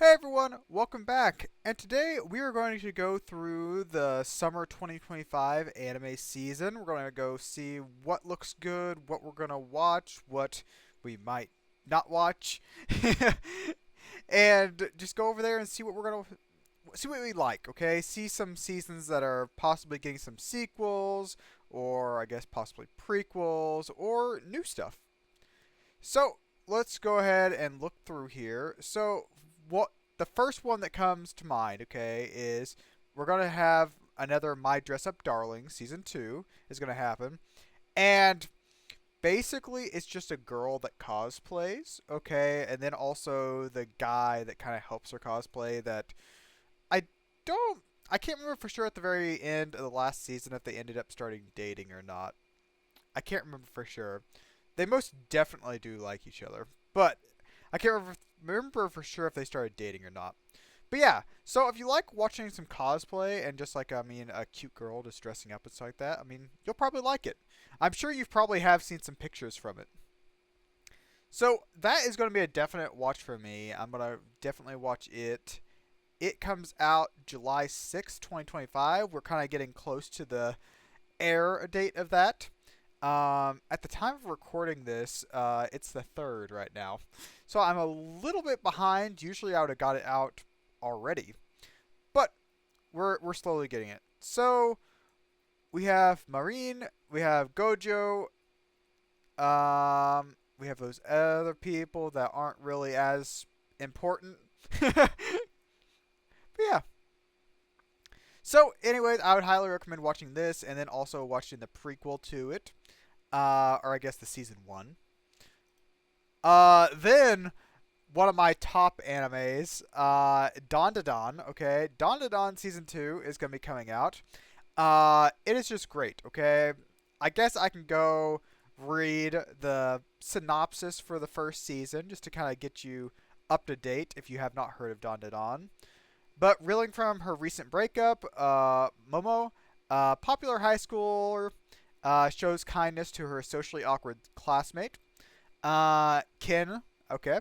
Hey everyone, welcome back. And today we are going to go through the summer 2025 anime season. We're going to go see what looks good, what we're going to watch, what we might not watch, and just go over there and see what we're going to see what we like, okay? See some seasons that are possibly getting some sequels or I guess possibly prequels or new stuff. So let's go ahead and look through here. So what the first one that comes to mind, okay, is we're gonna have another My Dress Up Darling season 2 is gonna happen, and basically it's just a girl that cosplays, okay, and then also the guy that kind of helps her cosplay. That I don't. I can't remember for sure at the very end of the last season if they ended up starting dating or not. I can't remember for sure. They most definitely do like each other, but I can't remember for sure if they started dating or not. But yeah, so if you like watching some cosplay and just like a cute girl just dressing up and stuff like that, you'll probably like it. I'm sure you probably have seen some pictures from it. So that is going to be a definite watch for me. I'm going to definitely watch it. It comes out July 6th, 2025. We're kind of getting close to the air date of that. At the time of recording this, it's the 3rd right now. So I'm a little bit behind. Usually I would have got it out already. But we're slowly getting it. So we have Marine, we have Gojo, we have those other people that aren't really as important. But yeah. So, anyways, I would highly recommend watching this and then also watching the prequel to it. Or I guess the season 1. Then one of my top animes, Don. Okay, Don season 2 is gonna be coming out. It is just great. Okay, I guess I can go read the synopsis for the first season just to kind of get you up to date if you have not heard of Don. But reeling from her recent breakup, Momo, popular high schooler, shows kindness to her socially awkward classmate, Ken, okay,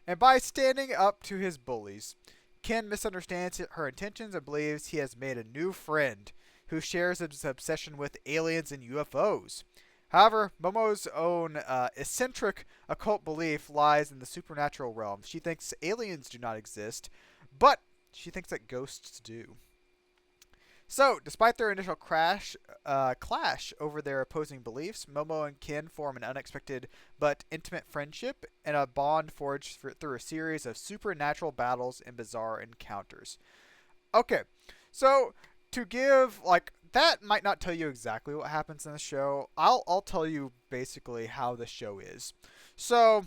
and by standing up to his bullies. Ken misunderstands her intentions and believes he has made a new friend who shares his obsession with aliens and UFOs. However, Momo's own eccentric occult belief lies in the supernatural realm. She thinks aliens do not exist, but she thinks that ghosts do. So, despite their initial clash over their opposing beliefs, Momo and Ken form an unexpected but intimate friendship and a bond forged through a series of supernatural battles and bizarre encounters. Okay, so to give that might not tell you exactly what happens in the show. I'll tell you basically how the show is. So,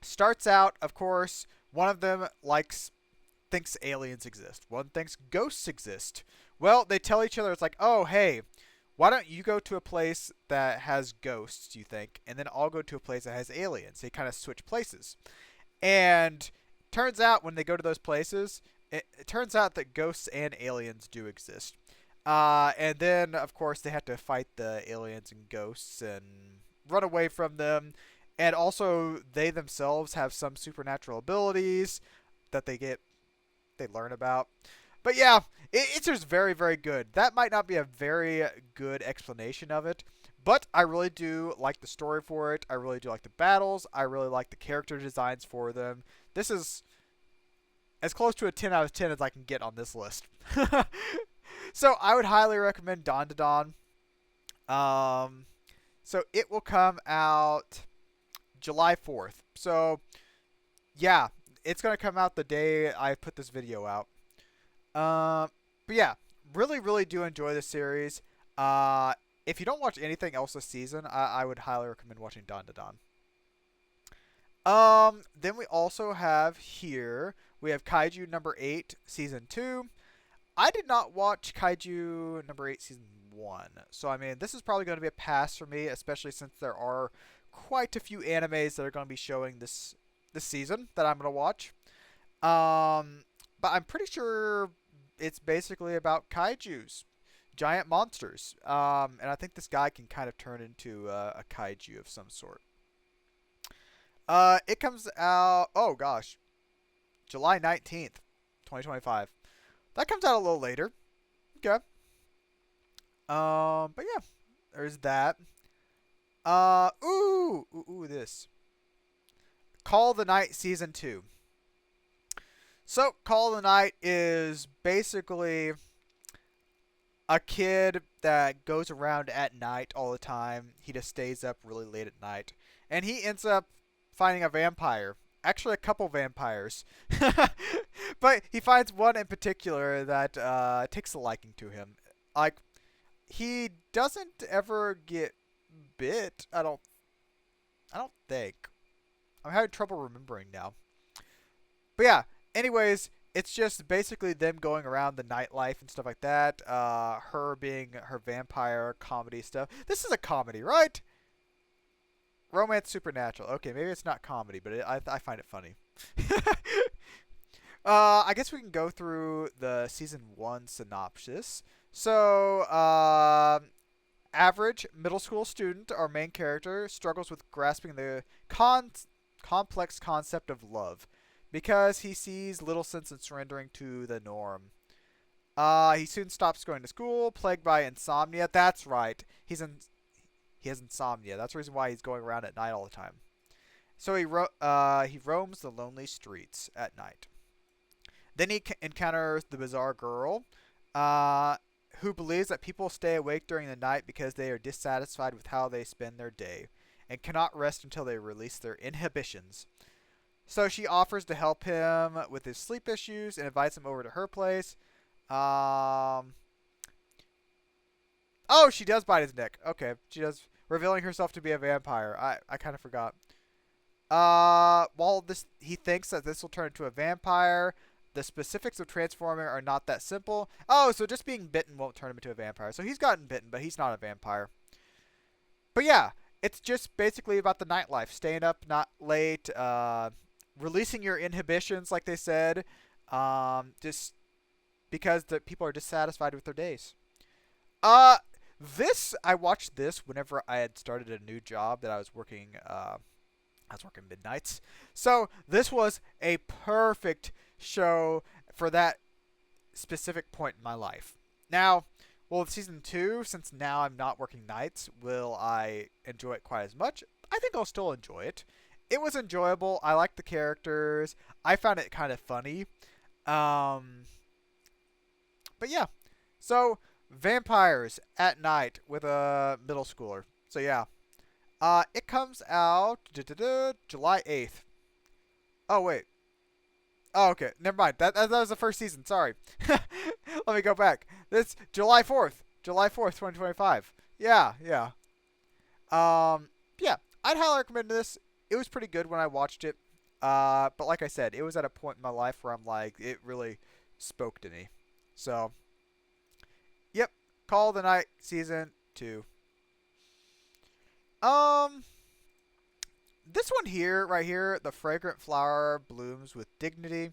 starts out, of course, one of them thinks aliens exist. One thinks ghosts exist. Well, they tell each other, it's like, oh, hey, why don't you go to a place that has ghosts, you think, and then I'll go to a place that has aliens. They kind of switch places. And turns out when they go to those places, it turns out that ghosts and aliens do exist. And then, of course, they have to fight the aliens and ghosts and run away from them. And also, they themselves have some supernatural abilities that they learn about. But yeah, it's just very, very good. That might not be a very good explanation of it, but I really do like the story for it. I really do like the battles. I really like the character designs for them. This is as close to a 10 out of 10 as I can get on this list. So I would highly recommend Don. So it will come out July 4th. So yeah, it's going to come out the day I put this video out. But yeah, really, really do enjoy this series. If you don't watch anything else this season, I would highly recommend watching Don. Then we also have here, we have Kaiju number 8, season 2. I did not watch Kaiju number 8, season 1. So, this is probably going to be a pass for me, especially since there are quite a few animes that are going to be showing this season that I'm going to watch. But I'm pretty sure it's basically about kaijus, giant monsters. And I think this guy can kind of turn into a kaiju of some sort. It comes out. Oh gosh, July 19th, 2025. That comes out a little later. Okay. But yeah, there's that. This Call of the Night Season 2. So, Call of the Night is basically a kid that goes around at night all the time. He just stays up really late at night. And he ends up finding a vampire. Actually, a couple vampires. But he finds one in particular that takes a liking to him. Like, he doesn't ever get bit. I don't think. I'm having trouble remembering now. But yeah, anyways, it's just basically them going around the nightlife and stuff like that. Her being her vampire comedy stuff. This is a comedy, right? Romance supernatural. Okay, maybe it's not comedy, but I find it funny. I guess we can go through the season 1 synopsis. So, average middle school student, our main character, struggles with grasping the complex concept of love because he sees little sense in surrendering to the norm. He soon stops going to school, plagued by insomnia. That's right. He has insomnia. That's the reason why he's going around at night all the time. So he roams the lonely streets at night. Then he encounters the bizarre girl, who believes that people stay awake during the night because they are dissatisfied with how they spend their day and cannot rest until they release their inhibitions. So she offers to help him with his sleep issues and invites him over to her place. Oh, she does bite his neck. Okay, she does, revealing herself to be a vampire. I kind of forgot. While he thinks that this will turn into a vampire, the specifics of transforming are not that simple. Oh, so just being bitten won't turn him into a vampire. So he's gotten bitten, but he's not a vampire. But yeah, it's just basically about the nightlife. Staying up not late, releasing your inhibitions, like they said, just because the people are dissatisfied with their days. I watched this whenever I had started a new job that I was working midnights. So this was a perfect show for that specific point in my life. Now, well, with season 2, since now I'm not working nights, will I enjoy it quite as much? I think I'll still enjoy it. It was enjoyable. I liked the characters. I found it kind of funny. But yeah. So, vampires at night with a middle schooler. So yeah. It comes out July 8th. Oh, wait. Oh, okay. Never mind. That was the first season. Sorry. Let me go back. This July 4th. July 4th, 2025. Yeah, yeah. Yeah. I'd highly recommend this. It was pretty good when I watched it. But like I said, it was at a point in my life where I'm like, it really spoke to me. So, yep. Call of the Night Season 2. This one here, right here, the fragrant flower blooms with dignity.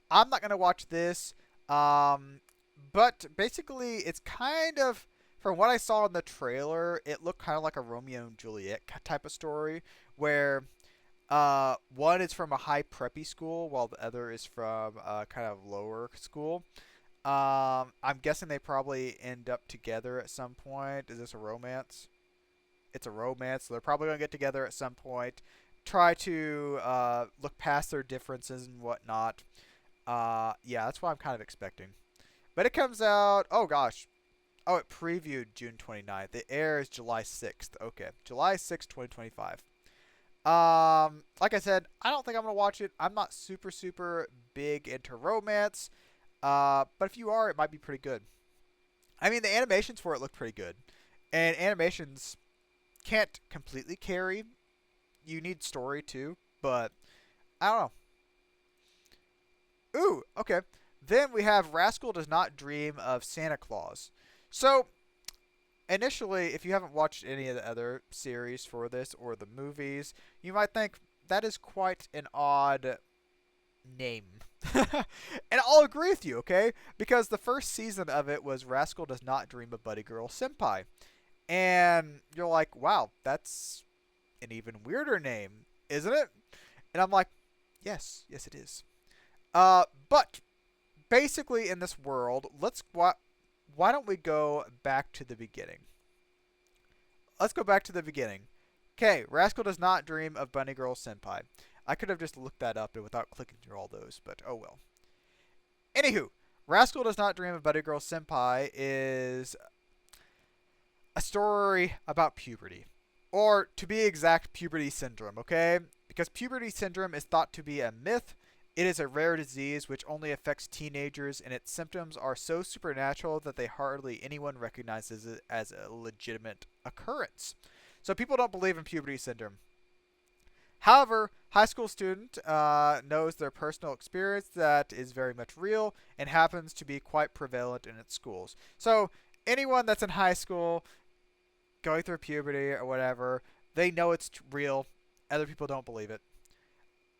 I'm not gonna watch this, but basically, it's kind of, from what I saw in the trailer, it looked kind of like a Romeo and Juliet type of story, where one is from a high preppy school, while the other is from a kind of lower school. I'm guessing they probably end up together at some point. Is this a romance? It's a romance, so they're probably going to get together at some point, try to look past their differences and whatnot. Yeah, that's what I'm kind of expecting. But it comes out, oh gosh. Oh, it previewed June 29th. It airs July 6th. Okay, July 6th, 2025. Like I said, I don't think I'm going to watch it. I'm not super, super big into romance. But if you are, it might be pretty good. I mean, the animations for it look pretty good. And animations can't completely carry. You need story too, but I don't know. Ooh, okay. Then we have Rascal Does Not Dream of Santa Claus. So, initially, if you haven't watched any of the other series for this or the movies, you might think that is quite an odd name. And I'll agree with you, okay? Because the first season of it was Rascal Does Not Dream of Buddy Girl Senpai. And you're like, wow, that's an even weirder name, isn't it? And I'm like, yes, it is. But basically, in this world, why don't we go back to the beginning? Let's go back to the beginning. Okay, Rascal does not dream of Bunny Girl Senpai. I could have just looked that up without clicking through all those, but oh well. Anywho, Rascal does not dream of Bunny Girl Senpai is a story about puberty. Or, to be exact, puberty syndrome, okay? Because puberty syndrome is thought to be a myth. It is a rare disease which only affects teenagers, and its symptoms are so supernatural that they hardly anyone recognizes it as a legitimate occurrence. So people don't believe in puberty syndrome. However, high school student knows their personal experience that is very much real and happens to be quite prevalent in its schools. So anyone that's in high school going through puberty or whatever, they know it's real. Other people don't believe it.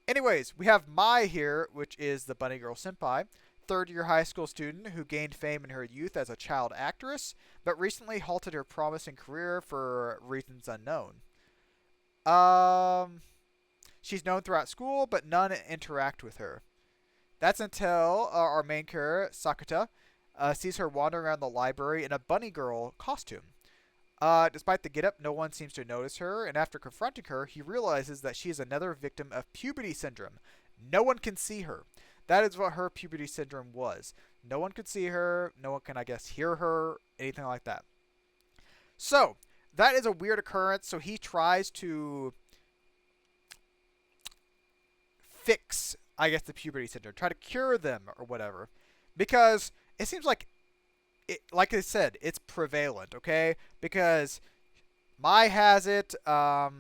Anyways, we have Mai here, which is the Bunny Girl Senpai, third-year high school student who gained fame in her youth as a child actress, but recently halted her promising career for reasons unknown. Um, she's known throughout school, but none interact with her. That's until our main character, Sakata, sees her wandering around the library in a bunny girl costume. Despite the getup, no one seems to notice her, and after confronting her, he realizes that she is another victim of puberty syndrome. No one can see her. That is what her puberty syndrome was. No one could see her, no one can, I guess, hear her, anything like that. So, that is a weird occurrence, so he tries to fix, I guess, the puberty syndrome, try to cure them or whatever. Because it seems like I said, it's prevalent, okay? Because Mai has it, a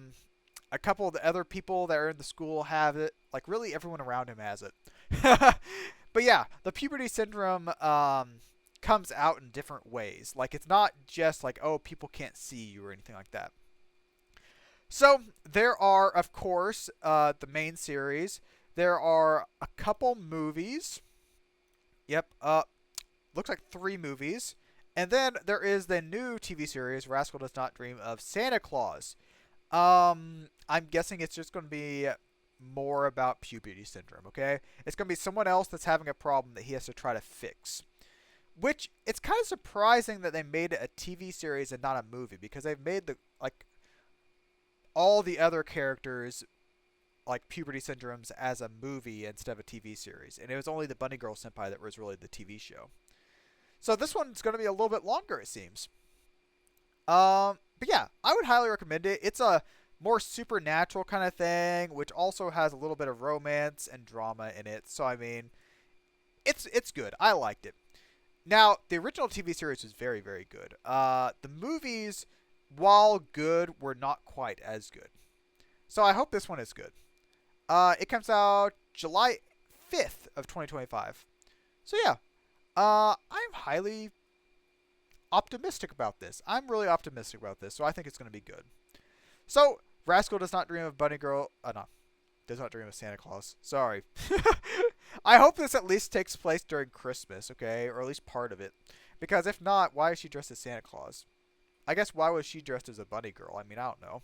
couple of the other people that are in the school have it, like really everyone around him has it. But yeah, the puberty syndrome comes out in different ways. Like it's not just like, oh, people can't see you or anything like that. So there are, of course, the main series. There are a couple movies. Yep, looks like 3 movies. And then there is the new TV series, Rascal Does Not Dream of Santa Claus. I'm guessing it's just going to be more about puberty syndrome, okay? It's going to be someone else that's having a problem that he has to try to fix. Which, it's kind of surprising that they made it a TV series and not a movie, because they've made all the other characters like puberty syndromes as a movie instead of a TV series. And it was only the Bunny Girl Senpai that was really the TV show. So this one's going to be a little bit longer, it seems. But yeah, I would highly recommend it. It's a more supernatural kind of thing, which also has a little bit of romance and drama in it. So I mean, it's good. I liked it. Now, the original TV series was very, very good. The movies, while good, were not quite as good. So I hope this one is good. It comes out July 5th of 2025. So yeah, I'm highly optimistic about this. I'm really optimistic about this, so I think it's going to be good. So, Rascal Does Not Dream of Bunny Girl... no. Does Not Dream of Santa Claus. Sorry. I hope this at least takes place during Christmas, okay? Or at least part of it. Because if not, why is she dressed as Santa Claus? I guess why was she dressed as a bunny girl? I mean, I don't know.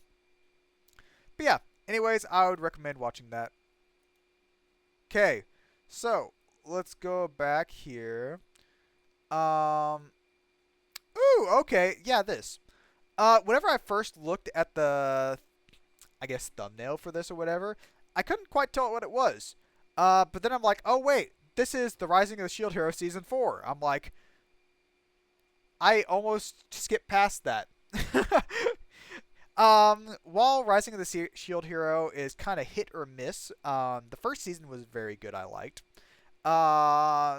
But yeah, anyways, I would recommend watching that. Okay, so let's go back here. Ooh, okay, yeah, this. Whenever I first looked at the, I guess, thumbnail for this or whatever, I couldn't quite tell what it was. But then I'm like, oh wait, this is the Rising of the Shield Hero Season 4. I'm like, I almost skipped past that. While Rising of the Shield Hero is kind of hit or miss, the first season was very good, I liked.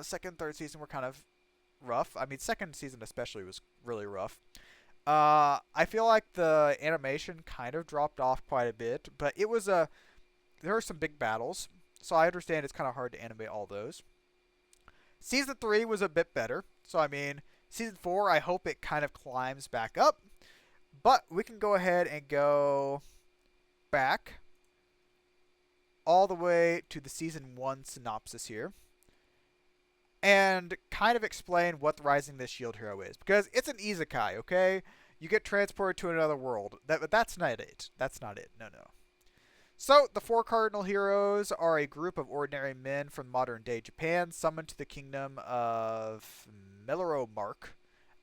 Second, third season were kind of rough. I mean, second season especially was really rough. I feel like the animation kind of dropped off quite a bit, but it was there were some big battles, so I understand it's kind of hard to animate all those. Season 3 was a bit better, so I mean, Season 4, I hope it kind of climbs back up, but we can go ahead and go back all the way to the Season 1 synopsis here, and kind of explain what the Rising of the Shield Hero is. Because it's an isekai, okay? You get transported to another world. But that's not it. That's not it. No, no. So, the four cardinal heroes are a group of ordinary men from modern day Japan summoned to the kingdom of Meloromark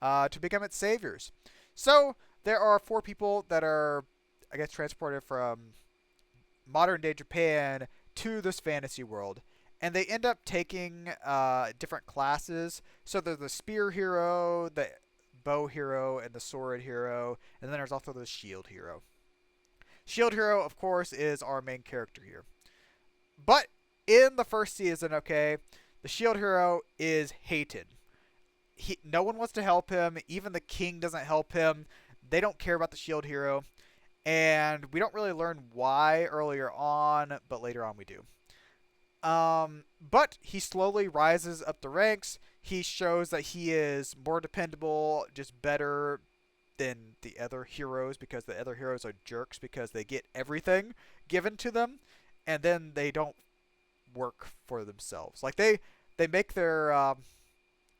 to become its saviors. So, there are four people that are, I guess, transported from modern day Japan to this fantasy world. And they end up taking different classes. So, there's the spear hero, the bow hero, and the sword hero. And then there's also the shield hero. Shield Hero, of course, is our main character here. But in the first season, okay, the Shield Hero is hated. No one wants to help him. Even the king doesn't help him. They don't care about the Shield Hero. And we don't really learn why earlier on, but later on we do. But he slowly rises up the ranks. He shows that he is more dependable, just better than the other heroes because the other heroes are jerks because they get everything given to them and then they don't work for themselves. Like they make their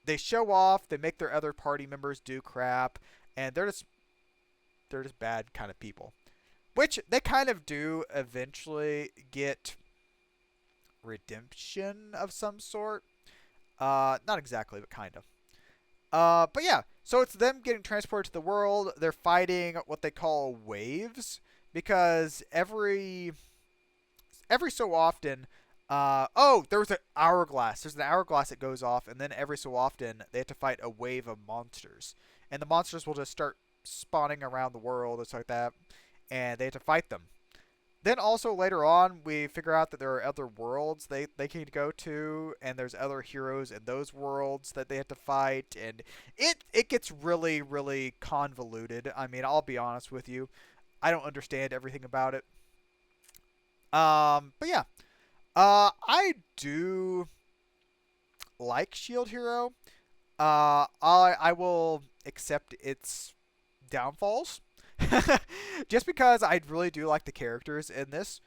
they show off, they make their other party members do crap, and they're just bad kind of people. Which they kind of do eventually get redemption of some sort. Not exactly, but kind of. But yeah, so it's them getting transported to the world. They're fighting what they call waves because every so often, oh, there was an hourglass. There's an hourglass that goes off, and then every so often they have to fight a wave of monsters, and the monsters will just start spawning around the world and stuff like that, and they have to fight them. Then also later on, we figure out that there are other worlds they can go to, and there's other heroes in those worlds that they have to fight, and it gets really, really convoluted. I mean, I'll be honest with you. I don't understand everything about it. But yeah. I do like Shield Hero. I will accept its downfalls. Just because I really do like the characters in this.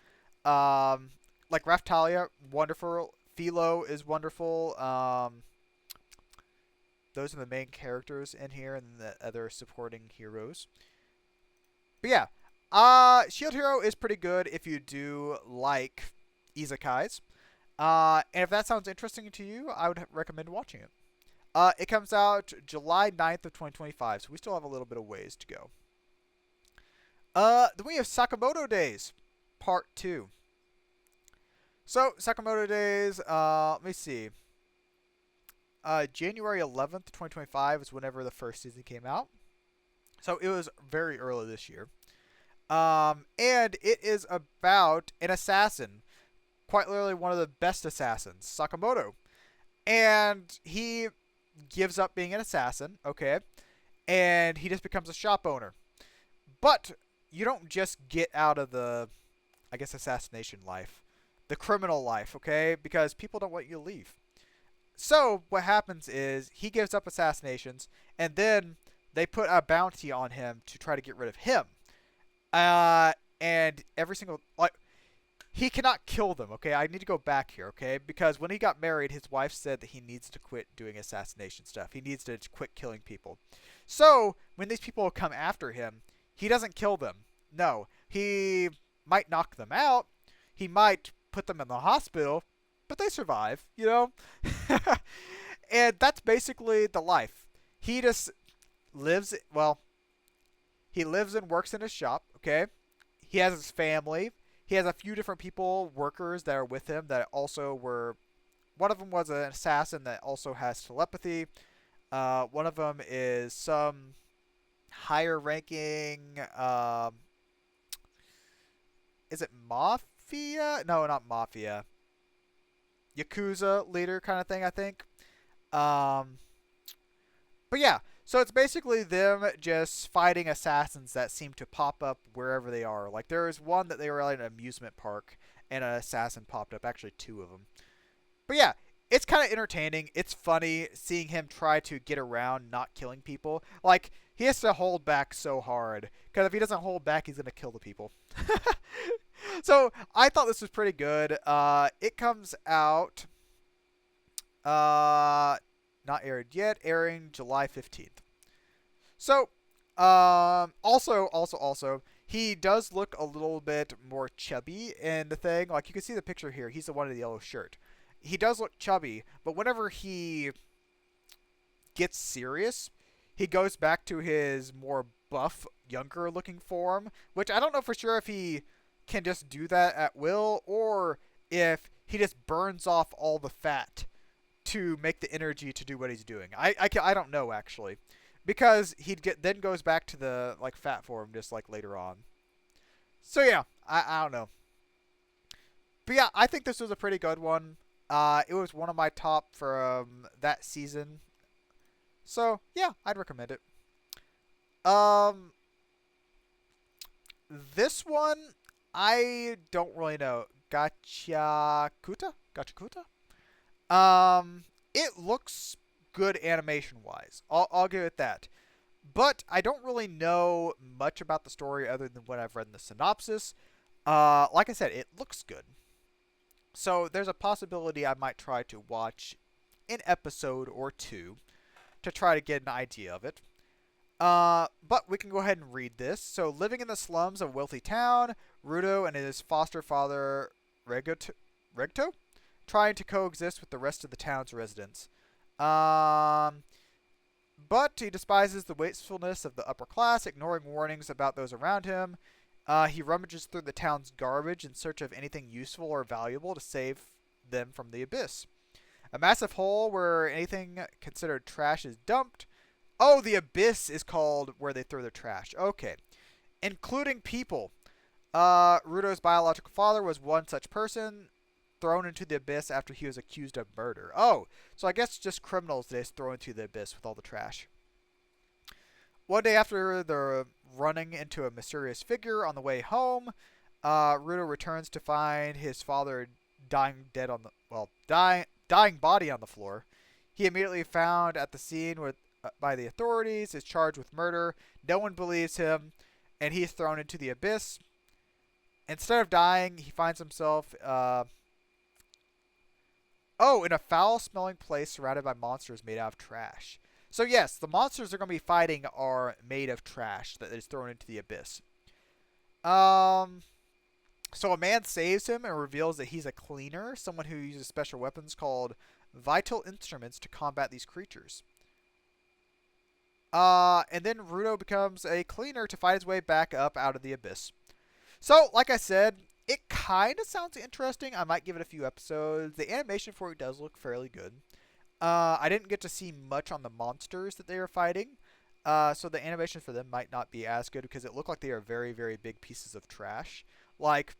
Like Raftalia, wonderful. Philo is wonderful. Those are the main characters in here and the other supporting heroes. But yeah, Shield Hero is pretty good if you do like isekais. And if that sounds interesting to you, I would recommend watching it. It comes out July 9th of 2025, so we still have a little bit of ways to go. Then we have Sakamoto Days, Part 2. So, Sakamoto Days, let me see. January 11th, 2025 is whenever the first season came out. So, it was very early this year. And it is about an assassin. Quite literally one of the best assassins, Sakamoto. And he gives up being an assassin, okay? And he just becomes a shop owner. But you don't just get out of the, I guess, assassination life. The criminal life, okay? Because people don't want you to leave. So what happens is he gives up assassinations, and then they put a bounty on him to try to get rid of him. And every single, like, he cannot kill them, okay? I need to go back here, okay? Because when he got married, his wife said that he needs to quit doing assassination stuff. He needs to quit killing people. So, when these people come after him, he doesn't kill them. No. He might knock them out. He might put them in the hospital. But they survive, you know? And that's basically the life. He just lives, well, he lives and works in his shop, okay? He has his family. He has a few different people, workers that are with him that also were. One of them was an assassin that also has telepathy. One of them is some higher ranking. Is it mafia? No, not mafia. Yakuza leader kind of thing, I think. But yeah, so it's basically them just fighting assassins that seem to pop up wherever they are. Like there was one that they were at an amusement park and an assassin popped up. Actually, two of them. But yeah, it's kind of entertaining. It's funny seeing him try to get around not killing people. Like he has to hold back so hard because if he doesn't hold back, he's gonna kill the people. So I thought this was pretty good. It comes out. Not aired yet. Airing July 15th. So, also, He does look a little bit more chubby in the thing. Like, you can see the picture here. He's the one in the yellow shirt. He does look chubby, but whenever he gets serious, he goes back to his more buff, younger looking form, which I don't know for sure if he can just do that at will or if he just burns off all the fat to make the energy to do what he's doing. I don't know actually, because he'd get then goes back to the like fat form just like later on. So yeah, I don't know, but yeah, I think this was a pretty good one. It was one of my top from that season. So yeah, I'd recommend it. Um, this one I don't really know. Gachakuta. It looks good animation wise. I'll give it that. But I don't really know much about the story other than what I've read in the synopsis. Like I said, it looks good. So there's a possibility I might try to watch an episode or two to try to get an idea of it. But we can go ahead and read this. So, living in the slums of a wealthy town, Rudo and his foster father, Regto, trying to coexist with the rest of the town's residents. Um, but he despises the wastefulness of the upper class, ignoring warnings about those around him. He rummages through the town's garbage in search of anything useful or valuable to save them from the abyss. A massive hole where anything considered trash is dumped. Oh, the abyss is called where they throw their trash. Okay. Including people. Rudo's biological father was one such person, thrown into the abyss after he was accused of murder. Oh, so I guess just criminals they just throw into the abyss with all the trash. One day after they're running into a mysterious figure on the way home, Rudo returns to find his father dying dead on the dying body on the floor. He immediately found at the scene by the authorities is charged with murder. No one believes him, and he's thrown into the abyss. Instead of dying, he finds himself in a foul-smelling place surrounded by monsters made out of trash. So yes, the monsters they're going to be fighting are made of trash that is thrown into the abyss. So a man saves him and reveals that he's a cleaner, someone who uses special weapons called vital instruments to combat these creatures. And then Rudo becomes a cleaner to fight his way back up out of the abyss. So, like I said, it kind of sounds interesting. I might give it a few episodes. The animation for it does look fairly good. I didn't get to see much on the monsters that they were fighting. So the animation for them might not be as good because it looked like they are very, very big pieces of trash. Like,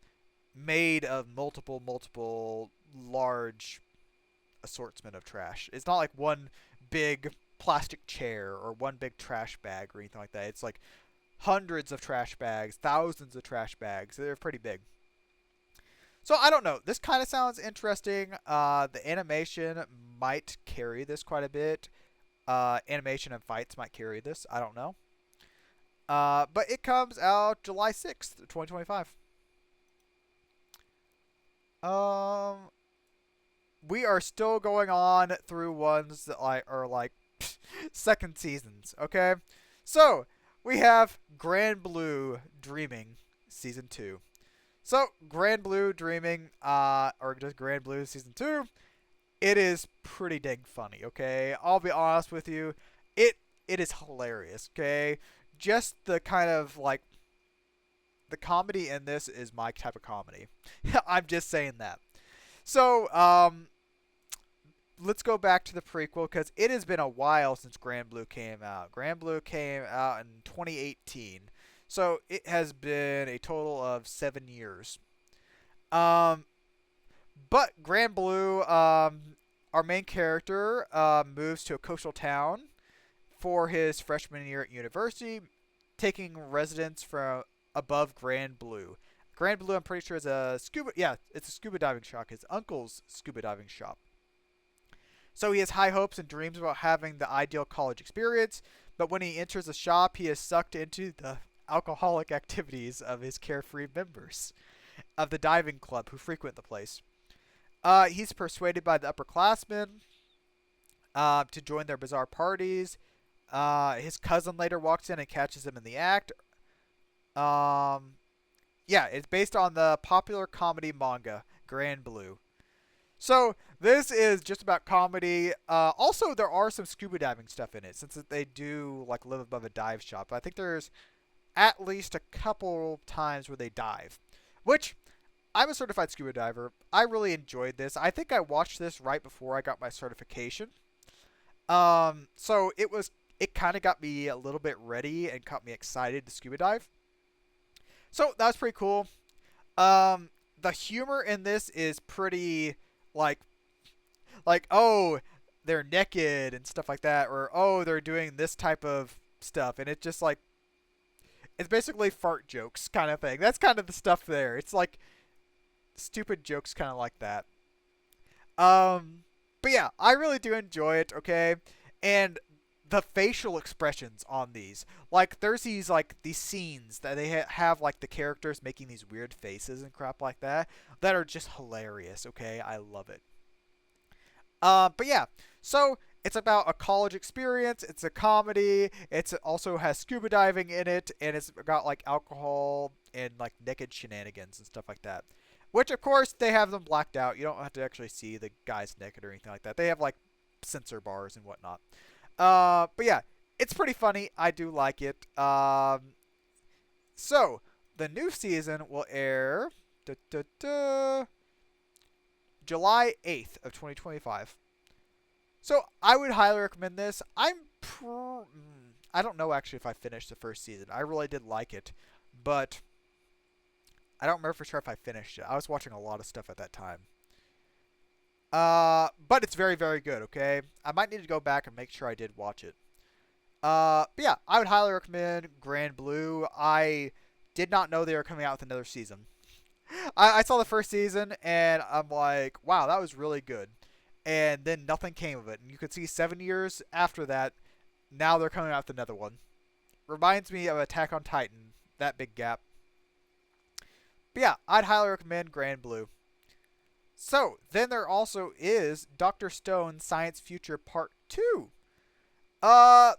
made of multiple large assortment of trash. It's not like one big plastic chair or one big trash bag or anything like that. It's like hundreds of trash bags, thousands of trash bags. They're pretty big. So I don't know. This kind of sounds interesting. The animation might carry this quite a bit. Animation and fights might carry this. I don't know. But it comes out July 6th, 2025. We are still going on through ones that are like second seasons, okay? So, we have Grand Blue Dreaming Season 2. So, Grand Blue Dreaming, or just Grand Blue Season 2, it is pretty dang funny, okay? I'll be honest with you. It is hilarious, okay? Just the kind of, like, the comedy in this is my type of comedy. I'm just saying that. So, let's go back to the prequel because it has been a while since Grand Blue came out. Grand Blue came out in 2018. So it has been a total of 7 years. But Grand Blue, our main character, moves to a coastal town for his freshman year at university, taking residence from above Grand Blue. Grand Blue, I'm pretty sure, is a scuba. Yeah, it's a scuba diving shop. His uncle's scuba diving shop. So he has high hopes and dreams about having the ideal college experience, but when he enters the shop, he is sucked into the alcoholic activities of his carefree members of the diving club who frequent the place. He's persuaded by the upperclassmen to join their bizarre parties. His cousin later walks in and catches him in the act. Um, yeah, it's based on the popular comedy manga Grand Blue. So this is just about comedy. Also, there are some scuba diving stuff in it, since they do like live above a dive shop. I think there's at least a couple times where they dive, which I'm a certified scuba diver. I really enjoyed this. I think I watched this right before I got my certification. So it kind of got me a little bit ready and got me excited to scuba dive. So that was pretty cool. Um, the humor in this is pretty like oh, they're naked and stuff like that, or oh, they're doing this type of stuff, and it's just like it's basically fart jokes kind of thing. That's kind of the stuff there. It's like stupid jokes kind of like that. Um, but yeah, I really do enjoy it. Okay, and the facial expressions on these, like there's these scenes that they have like the characters making these weird faces and crap like that are just hilarious. Okay, I love it. But yeah, so it's about a college experience. It's a comedy. It also has scuba diving in it, and it's got like alcohol and like naked shenanigans and stuff like that. Which of course they have them blacked out. You don't have to actually see the guys naked or anything like that. They have like censor bars and whatnot. But yeah, it's pretty funny. I do like it. So the new season will air da, da, da, July 8th of 2025. So I would highly recommend this. I don't know actually if I finished the first season. I really did like it, but I don't remember for sure if I finished it. I was watching a lot of stuff at that time. But it's very, very good. Okay, I might need to go back and make sure I did watch it. But yeah, I would highly recommend Grand Blue. I did not know they were coming out with another season. I saw the first season and I'm like, wow, that was really good. And then nothing came of it. And you could see 7 years after that, now they're coming out with another one. Reminds me of Attack on Titan, that big gap. But yeah, I'd highly recommend Grand Blue. So, then there also is Dr. Stone Science Future Part 2. Uh,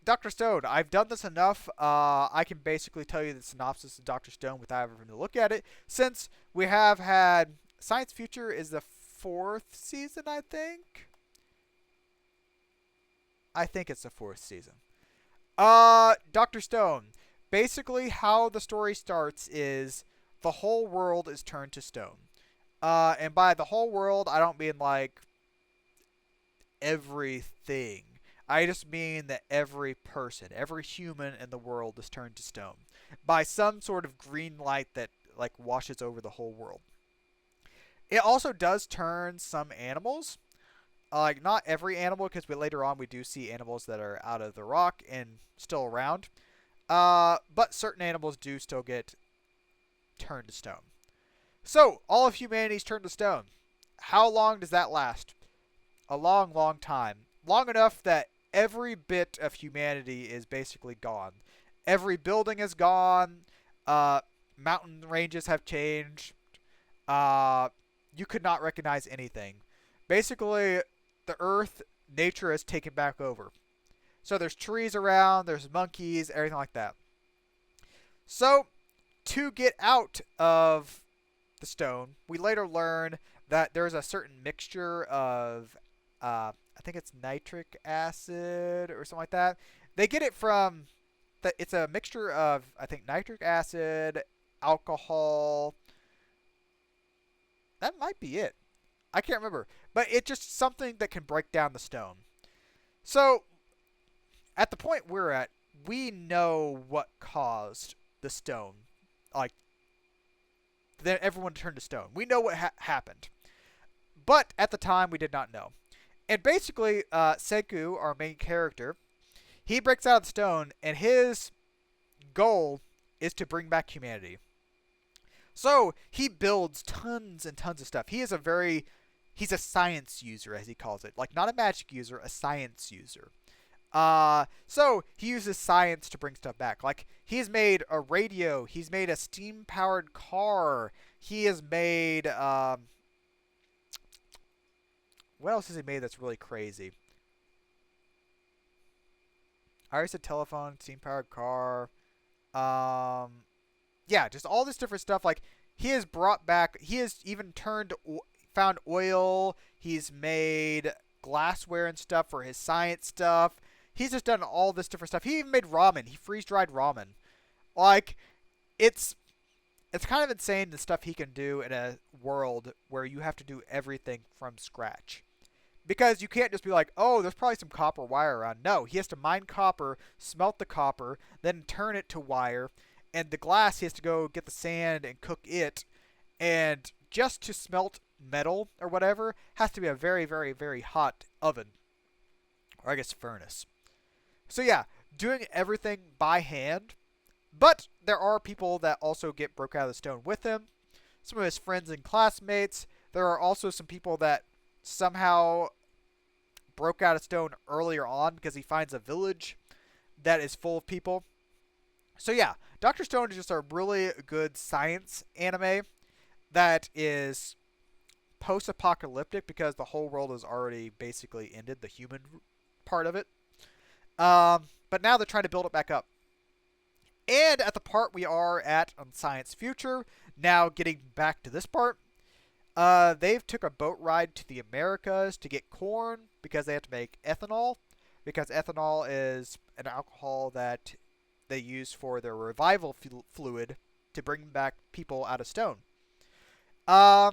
Dr. Stone, I've done this enough. I can basically tell you the synopsis of Dr. Stone without having to look at it, since we have had Science Future is the fourth season, I think. I think it's the fourth season. Dr. Stone. Basically, how the story starts is the whole world is turned to stone. And by the whole world, I don't mean like everything. I just mean that every person, every human in the world is turned to stone by some sort of green light that like washes over the whole world. It also does turn some animals, like not every animal, because later on we do see animals that are out of the rock and still around. But certain animals do still get turned to stone. So all of humanity is turned to stone. How long does that last? A long, long time. Long enough that every bit of humanity is basically gone. Every building is gone. Uh, Mountain ranges have changed. Uh, you could not recognize anything. Basically, the Earth, nature has taken back over. So there's trees around, there's monkeys, everything like that. So, to get out of the stone, we later learn that there's a certain mixture of, I think it's nitric acid or something like that. They get it from, it's a mixture of, I think, nitric acid, alcohol. That might be it. I can't remember. But it's just something that can break down the stone. So, at the point we're at, we know what caused the stone. Like, then everyone turned to stone. We know what happened. But at the time, we did not know. And basically, Seku, our main character, he breaks out of the stone, and his goal is to bring back humanity. So he builds tons and tons of stuff. He's a science user, as he calls it. Like, not a magic user, a science user. So he uses science to bring stuff back. Like, he's made a radio, he's made a steam-powered car, he has made, what else has he made that's really crazy? I already said telephone, steam-powered car, yeah, just all this different stuff. Like he has brought back, he has even found oil. He's made glassware and stuff for his science stuff. He's just done all this different stuff. He even made ramen. He freeze dried ramen. Like it's it's kind of insane the stuff he can do in a world where you have to do everything from scratch. Because you can't just be like, oh, there's probably some copper wire around. No, he has to mine copper, smelt the copper, then turn it to wire, and the glass he has to go get the sand and cook it. And just to smelt metal or whatever has to be a very, very, very hot oven, or I guess furnace. So yeah, doing everything by hand. But there are people that also get broke out of the stone with him. Some of his friends and classmates. There are also some people that somehow broke out of stone earlier on because he finds a village that is full of people. So yeah, Doctor Stone is just a really good science anime that is post-apocalyptic because the whole world has already basically ended, the human part of it. But now they're trying to build it back up. And at the part we are at on Science Future, now getting back to this part, they've took a boat ride to the Americas to get corn because they have to make ethanol, because ethanol is an alcohol that they use for their revival fluid to bring back people out of stone. Uh,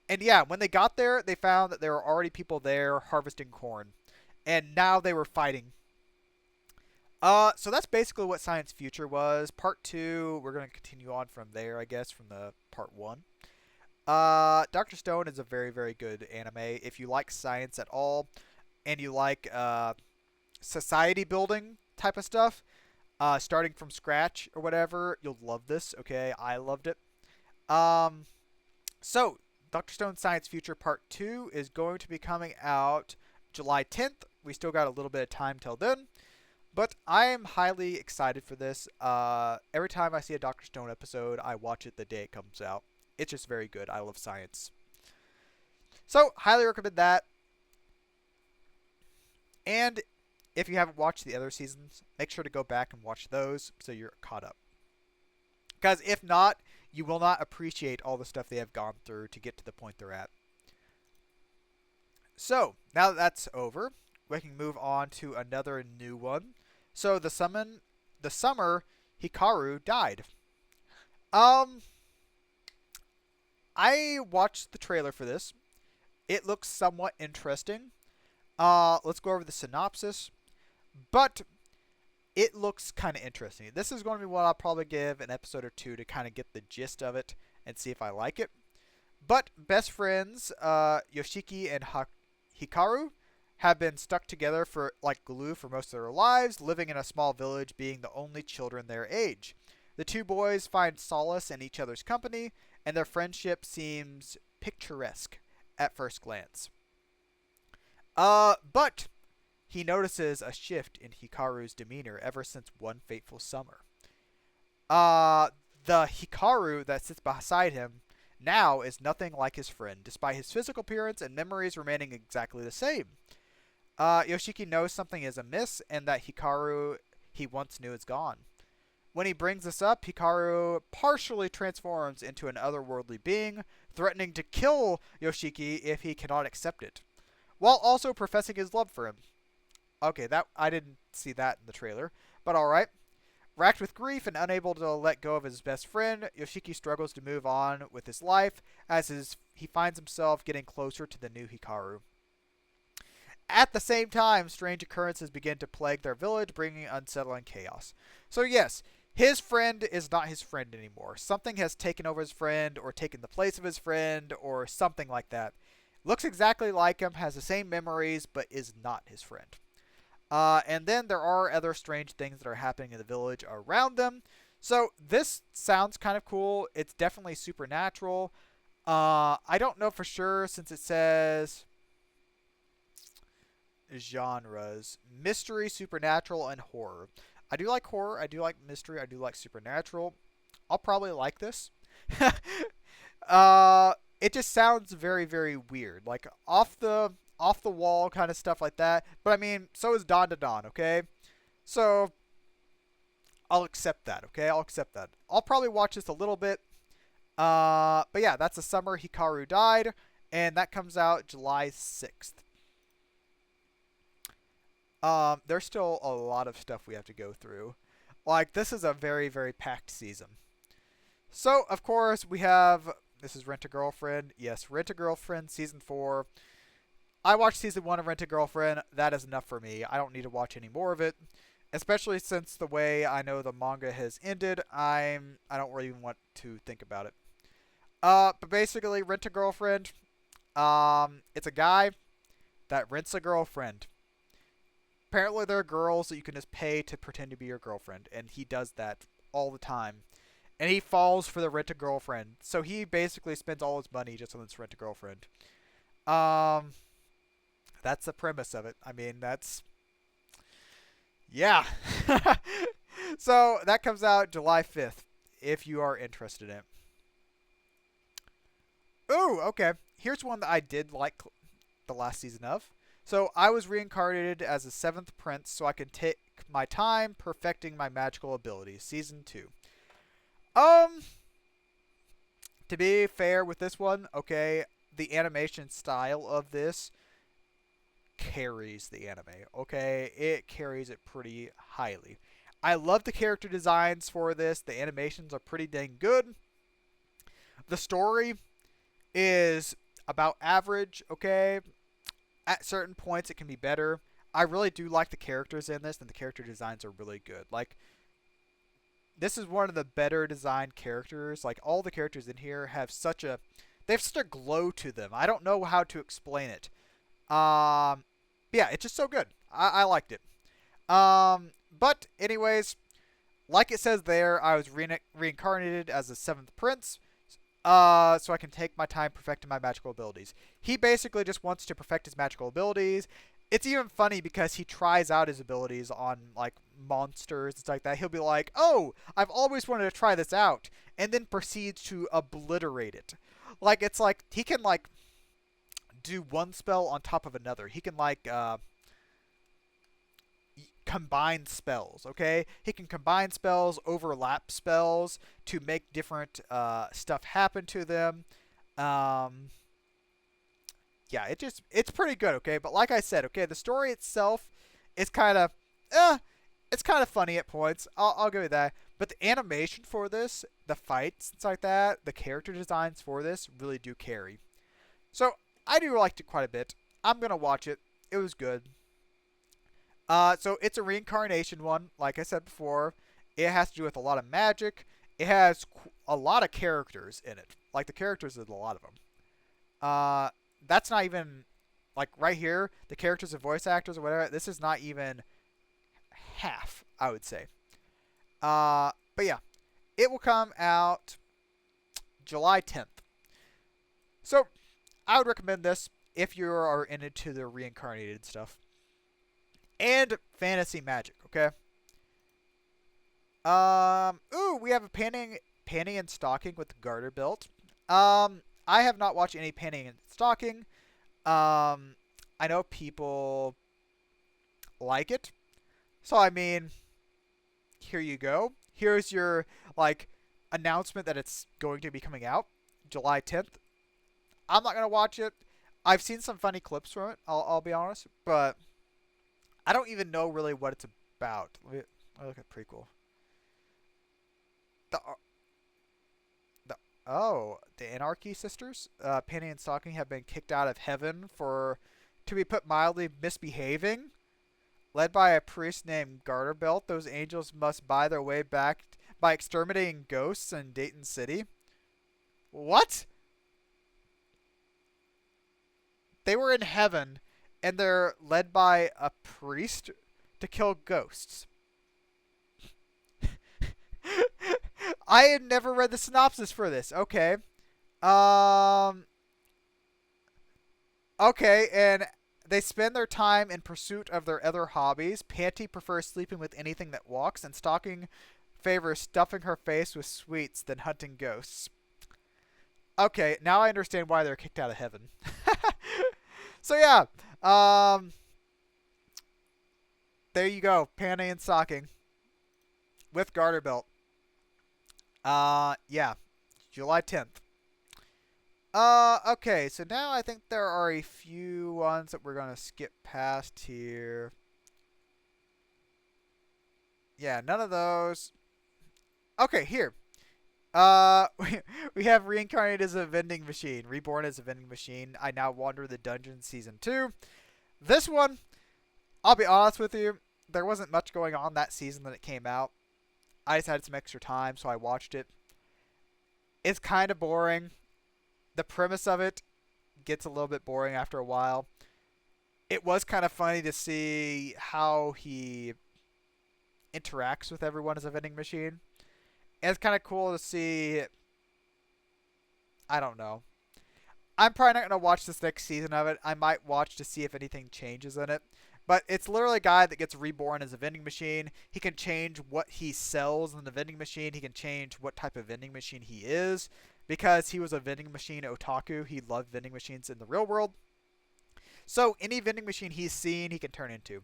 and yeah, when they got there, they found that there were already people there harvesting corn, and now they were fighting. So that's basically what Science Future was. Part 2, we're going to continue on from there, I guess, from the part 1. Doctor Stone is a very, very good anime. If you like science at all, and you like society building type of stuff, starting from scratch or whatever, you'll love this. Okay, I loved it. Um, so Doctor Stone Science Future Part 2 is going to be coming out July 10th. We still got a little bit of time till then. But I am highly excited for this. Every time I see a Doctor Stone episode, I watch it the day it comes out. It's just very good. I love science. So, highly recommend that. And if you haven't watched the other seasons, make sure to go back and watch those so you're caught up. Because if not, you will not appreciate all the stuff they have gone through to get to the point they're at. So, now that that's over, we can move on to another new one. So, the summer Hikaru died. I watched the trailer for this. It looks somewhat interesting. Let's go over the synopsis. But it looks kind of interesting. This is going to be what I'll probably give an episode or two to kind of get the gist of it and see if I like it. But best friends, Yoshiki and Hikaru, have been stuck together for like glue for most of their lives, living in a small village, being the only children their age. The two boys find solace in each other's company, and their friendship seems picturesque at first glance. But he notices a shift in Hikaru's demeanor ever since one fateful summer. The Hikaru that sits beside him now is nothing like his friend, despite his physical appearance and memories remaining exactly the same. Yoshiki knows something is amiss and that Hikaru he once knew is gone. When he brings this up, Hikaru partially transforms into an otherworldly being, threatening to kill Yoshiki if he cannot accept it, while also professing his love for him. Okay, that I didn't see that in the trailer, but alright. Racked with grief and unable to let go of his best friend, Yoshiki struggles to move on with his life as he finds himself getting closer to the new Hikaru. At the same time, strange occurrences begin to plague their village, bringing unsettling chaos. So yes, his friend is not his friend anymore. Something has taken over his friend, or taken the place of his friend, or something like that. Looks exactly like him, has the same memories, but is not his friend. And then there are other strange things that are happening in the village around them. So this sounds kind of cool. It's definitely supernatural. I don't know for sure since it says genres: mystery, supernatural, and horror. I do like horror, I do like mystery, I do like supernatural. I'll probably like this. It just sounds very, very weird, like off the wall kind of stuff like that. But I mean, so is Don to Don, okay? So I'll accept that. Okay, I'll accept that. I'll probably watch this a little bit. But yeah, that's the summer Hikaru died, and that comes out July 6th. There's still a lot of stuff we have to go through. Like, this is a very, very packed season. So, of course, we have. This is Rent a Girlfriend. Yes, Rent a Girlfriend Season 4. I watched Season 1 of Rent a Girlfriend. That is enough for me. I don't need to watch any more of it. Especially since the way I know the manga has ended, I don't really want to think about it. But basically, Rent a Girlfriend. It's a guy that rents a girlfriend. Apparently, there are girls that you can just pay to pretend to be your girlfriend, and he does that all the time. And he falls for the rent a girlfriend, so he basically spends all his money just on this rent a girlfriend. Um, that's the premise of it. I mean, that's yeah. So that comes out July 5th, if you are interested in it. Ooh, okay. Here's one that I did like the last season of. So I was reincarnated as a seventh prince so I could take my time perfecting my magical abilities. Season 2. Um, to be fair with this one, okay, the animation style of this carries the anime, okay? It carries it pretty highly. I love the character designs for this. The animations are pretty dang good. The story is about average, okay? At certain points, it can be better. I really do like the characters in this, and the character designs are really good. Like, this is one of the better designed characters. Like, all the characters in here have such a... They have such a glow to them. I don't know how to explain it. Yeah, it's just so good. I liked it. But anyways, like it says there, I was reincarnated as the seventh prince. So I can take my time perfecting my magical abilities. He basically just wants to perfect his magical abilities. It's even funny because he tries out his abilities on, like, monsters and stuff like that. He'll be like, oh, I've always wanted to try this out, and then proceeds to obliterate it. Like, it's like, he can, like, do one spell on top of another. He can, like, combine spells, okay? He can combine spells, overlap spells to make different stuff happen to them. Um, yeah, it's pretty good, okay? But like I said, okay, the story itself is kind of, it's kind of funny at points. I'll give you that. But the animation for this, the fights, and stuff like that, the character designs for this really do carry. So I do like it quite a bit. I'm gonna watch it. It was good. So it's a reincarnation one, like I said before. It has to do with a lot of magic. It has a lot of characters in it. Like, the characters, there's a lot of them. Uh, that's not even, like, right here, the characters and voice actors or whatever, this is not even half, I would say. But yeah, it will come out July 10th. So, I would recommend this if you are into the reincarnated stuff. And fantasy magic, okay? Ooh, we have a panty and stocking with the garter belt. I have not watched any panty and stocking. I know people like it. So, I mean, here you go. Here's your, like, announcement that it's going to be coming out July 10th. I'm not going to watch it. I've seen some funny clips from it, I'll be honest. But I don't even know really what it's about. Let me look at prequel. The the Anarchy Sisters, Penny and Stocking, have been kicked out of heaven for, to be put mildly, misbehaving. Led by a priest named Garterbelt, those angels must buy their way back by exterminating ghosts in Dayton City. What? They were in heaven, and they're led by a priest to kill ghosts. I had never read the synopsis for this. Okay. Um. Okay, and they spend their time in pursuit of their other hobbies. Panty prefers sleeping with anything that walks, and Stocking favors stuffing her face with sweets than hunting ghosts. Okay, now I understand why they're kicked out of heaven. So yeah, there you go, Panty and Stocking. with garter belt. Yeah, July 10th. Okay, so now I think there are a few ones that we're gonna skip past here. Yeah, none of those. Okay, here. We have reincarnated as a vending machine, reborn as a vending machine. I now wander the dungeon season 2. This one, I'll be honest with you, there wasn't much going on that season that it came out. I just had some extra time, so I watched it. It's kind of boring. The premise of it gets a little bit boring after a while. It was kind of funny to see how he interacts with everyone as a vending machine. And it's kind of cool to see. I don't know. I'm probably not going to watch this next season of it. I might watch to see if anything changes in it. But it's literally a guy that gets reborn as a vending machine. He can change what he sells in the vending machine. He can change what type of vending machine he is. Because he was a vending machine otaku, he loved vending machines in the real world. So any vending machine he's seen, he can turn into.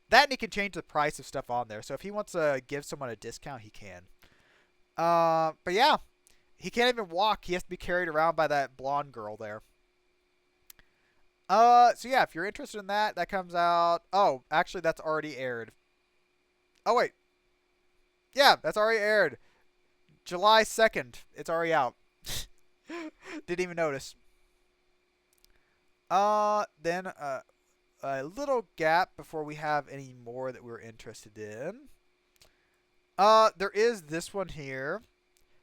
That, and he can change the price of stuff on there. So if he wants to give someone a discount, he can. But yeah, he can't even walk. He has to be carried around by that blonde girl there. So yeah, if you're interested in that, that comes out. Oh, actually, that's already aired. Oh wait, yeah, that's already aired. July 2nd. It's already out. Didn't even notice. Then a little gap before we have any more that we're interested in. There is this one here.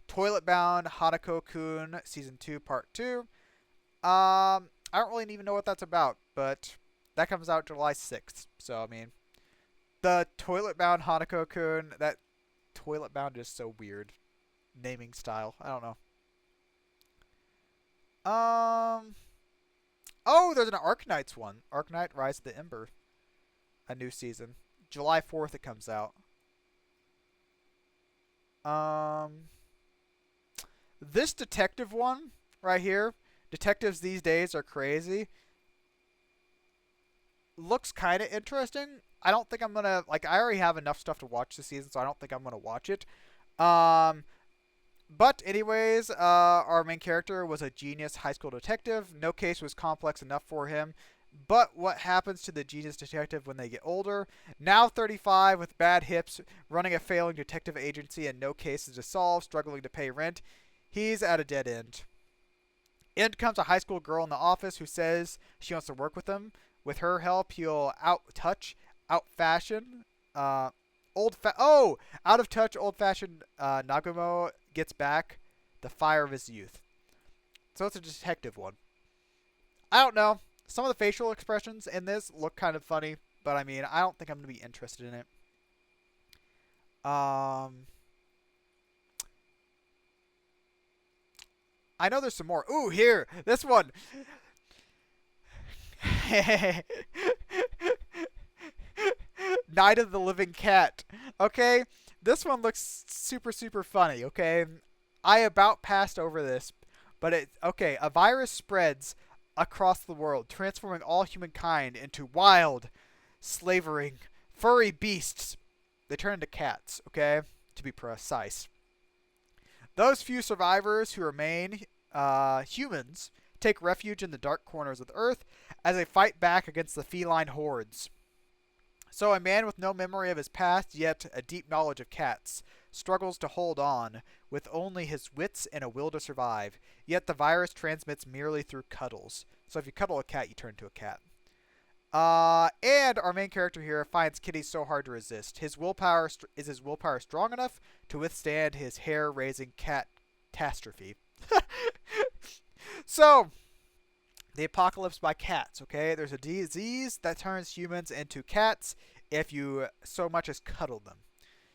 Toilet Bound Hanako-kun Season 2 Part 2. I don't really even know what that's about, but that comes out July 6th. So, I mean, the Toilet Bound Hanako-kun, that Toilet Bound is so weird. Naming style. I don't know. Oh, there's an Arknights one. Arknight Rise of the Ember. A new season. July 4th it comes out. This detective one right here. Detectives these days are crazy. Looks kind of interesting. I don't think I'm gonna like. I already have enough stuff to watch this season, so I don't think I'm gonna watch it. But anyways, our main character was a genius high school detective. No case was complex enough for him. But what happens to the genius detective when they get older? Now 35 with bad hips, running a failing detective agency and no cases to solve, struggling to pay rent. He's at a dead end. In comes a high school girl in the office who says she wants to work with him. With her help, he'll out-touch, out-fashion, out of touch, old-fashioned Nagumo gets back the fire of his youth. So it's a detective one. I don't know. Some of the facial expressions in this look kind of funny, but I mean, I don't think I'm going to be interested in it. I know there's some more. Ooh, here. This one. Night of the Living Cat. Okay? This one looks super, super funny, okay? I about passed over this, but okay, a virus spreads across the world, transforming all humankind into wild, slavering, furry beasts. They turn into cats, okay? To be precise. Those few survivors who remain humans take refuge in the dark corners of the earth as they fight back against the feline hordes. So a man with no memory of his past, yet a deep knowledge of cats, struggles to hold on, with only his wits and a will to survive. Yet the virus transmits merely through cuddles. So if you cuddle a cat, you turn into a cat. And our main character here finds Kitty so hard to resist. Is his willpower strong enough to withstand his hair-raising catastrophe? So, the apocalypse by cats, okay? There's a disease that turns humans into cats if you so much as cuddle them.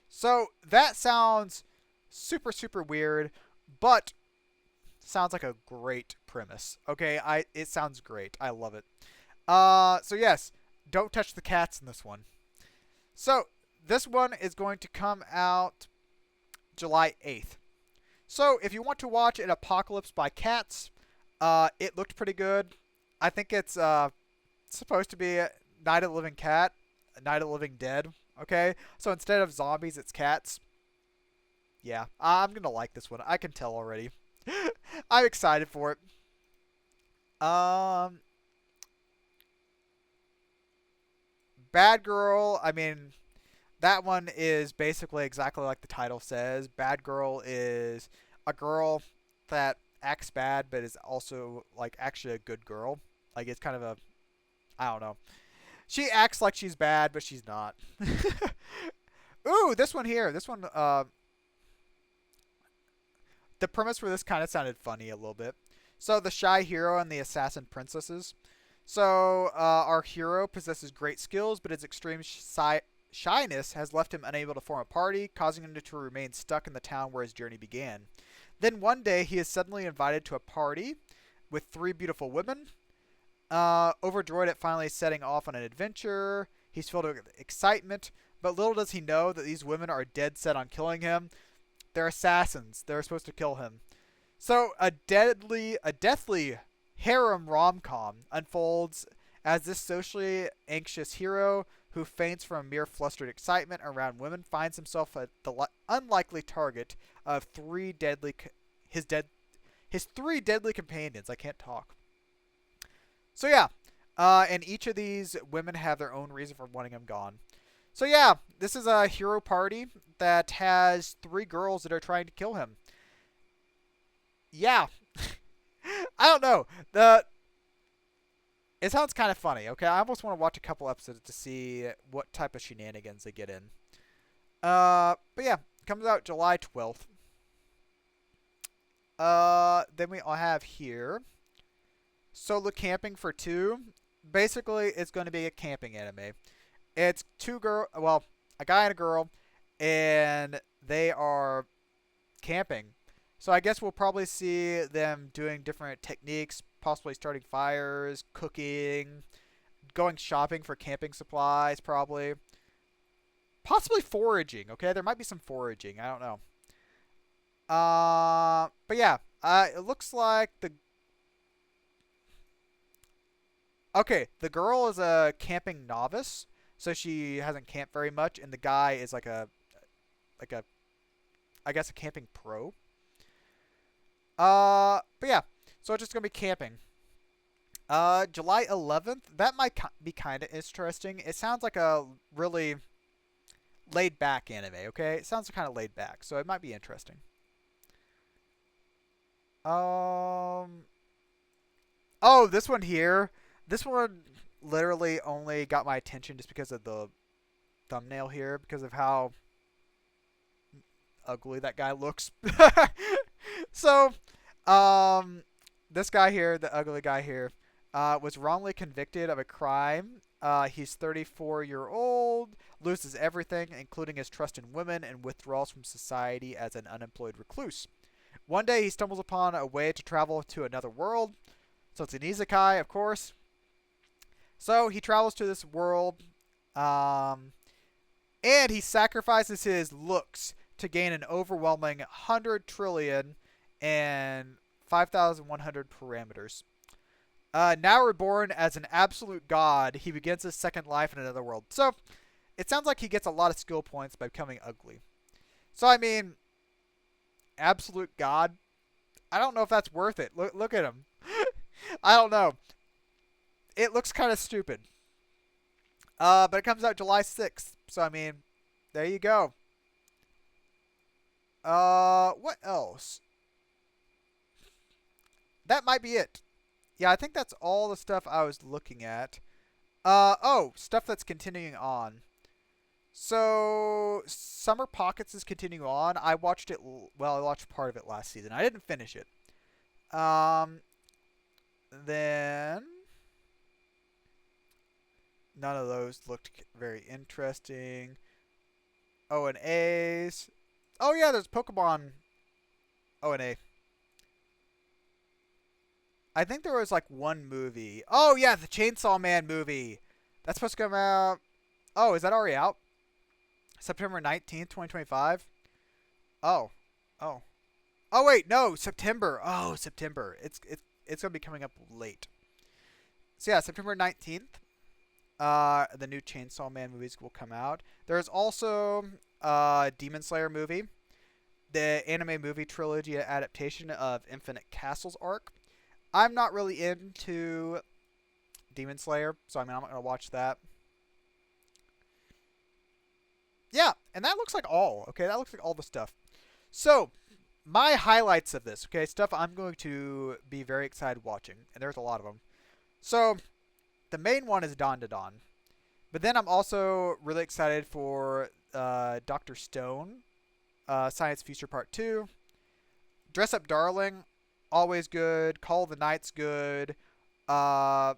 So, that sounds super, super weird, but sounds like a great premise. Okay, it sounds great. I love it. So yes, don't touch the cats in this one. So, this one is going to come out July 8th. So, if you want to watch an apocalypse by cats, it looked pretty good. I think it's supposed to be Night of the Living Cat, Night of the Living Dead. Okay, so instead of zombies, it's cats. Yeah, I'm gonna like this one. I can tell already. I'm excited for it. Um, Bad Girl. I mean, that one is basically exactly like the title says. Bad Girl is a girl that acts bad, but is also like actually a good girl. Like it's kind of a, I don't know. She acts like she's bad, but she's not. Ooh, this one here. This one. The premise for this kind of sounded funny a little bit. So the shy hero and the assassin princesses. So our hero possesses great skills, but his extreme shyness has left him unable to form a party, causing him to remain stuck in the town where his journey began. Then one day he is suddenly invited to a party with three beautiful women. Overjoyed at finally setting off on an adventure, he's filled with excitement, but little does he know that these women are dead set on killing him. They're assassins. They're supposed to kill him. So a deathly harem rom-com unfolds as this socially anxious hero who faints from mere flustered excitement around women finds himself the unlikely target of his dead his three deadly companions. I can't talk. So yeah, and each of these women have their own reason for wanting him gone. So yeah, this is a hero party that has three girls that are trying to kill him. Yeah, I don't know. It sounds kind of funny. Okay, I almost want to watch a couple episodes to see what type of shenanigans they get in. But yeah, comes out July 12th. Then we all have here Solo Camping for Two. Basically, it's going to be a camping anime. It's a guy and a girl, and they are camping. So I guess we'll probably see them doing different techniques, possibly starting fires, cooking, going shopping for camping supplies, probably. Possibly foraging, okay? There might be some foraging. I don't know. But yeah, it looks like the okay. The girl is a camping novice, so she hasn't camped very much, and the guy is like a I guess a camping pro. But yeah, so it's just gonna be camping. July 11th. That might be kind of interesting. It sounds like a really laid back anime. Okay, it sounds kind of laid back, so it might be interesting. Um. Oh, this one here. This one literally only got my attention just because of the thumbnail here, because of how ugly that guy looks. So, um, this guy here, the ugly guy here, was wrongly convicted of a crime. He's 34-year-old, loses everything, including his trust in women, and withdraws from society as an unemployed recluse. One day, he stumbles upon a way to travel to another world. So it's an isekai, of course. So he travels to this world, um, and he sacrifices his looks to gain an overwhelming 100 trillion and 5,100 parameters. Now reborn as an absolute god, he begins his second life in another world. So it sounds like he gets a lot of skill points by becoming ugly. So I mean, absolute god. I don't know if that's worth it. Look at him. I don't know. It looks kind of stupid. But it comes out July 6th. So I mean, there you go. What else? That might be it. Yeah, I think that's all the stuff I was looking at. Oh, stuff that's continuing on. So, Summer Pockets is continuing on. I watched it, well, I watched part of it last season. I didn't finish it. Um, then, none of those looked very interesting. O and A's. Oh yeah, there's Pokemon O and A. I think there was like one movie. Oh yeah, the Chainsaw Man movie. That's supposed to come out. Oh, is that already out? September 19th, 2025. Oh. Oh. Oh wait, no, September. Oh, September. It's gonna be coming up late. So yeah, September 19th. The new Chainsaw Man movies will come out. There's also Demon Slayer movie, the anime movie trilogy adaptation of Infinite Castles arc. I'm not really into Demon Slayer, so I mean I'm not gonna watch that. Yeah, and that looks like all. Okay, that looks like all the stuff. So my highlights of this, okay, stuff I'm going to be very excited watching, and there's a lot of them. So the main one is Dawn to Dawn, but then I'm also really excited for Doctor Stone, Science Future Part 2, Dress Up Darling, always good. Call of the Night's good. Uh,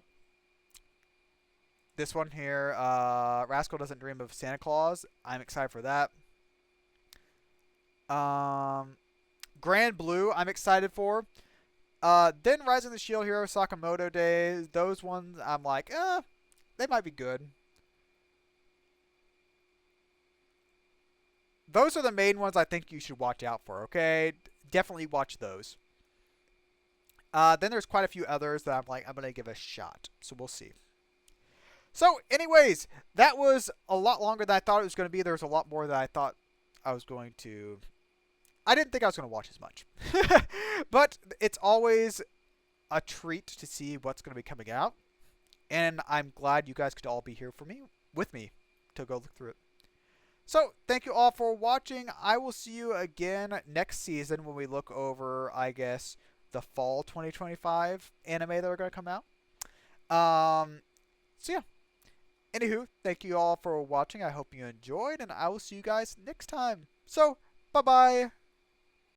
this one here, Rascal Doesn't Dream of Santa Claus. I'm excited for that. Um, Grand Blue, I'm excited for. Then Rising the Shield Hero Sakamoto Days. Those ones, I'm like, they might be good. Those are the main ones I think you should watch out for, okay? Definitely watch those. Then there's quite a few others that I'm like, I'm going to give a shot. So we'll see. So, anyways, that was a lot longer than I thought it was going to be. There was a lot more than I thought I was going to. I didn't think I was going to watch as much. But it's always a treat to see what's going to be coming out. And I'm glad you guys could all be here for me, with me, to go look through it. So, thank you all for watching. I will see you again next season when we look over, I guess, the fall 2025 anime that are going to come out. So yeah. Anywho, thank you all for watching. I hope you enjoyed, and I will see you guys next time. So, bye-bye.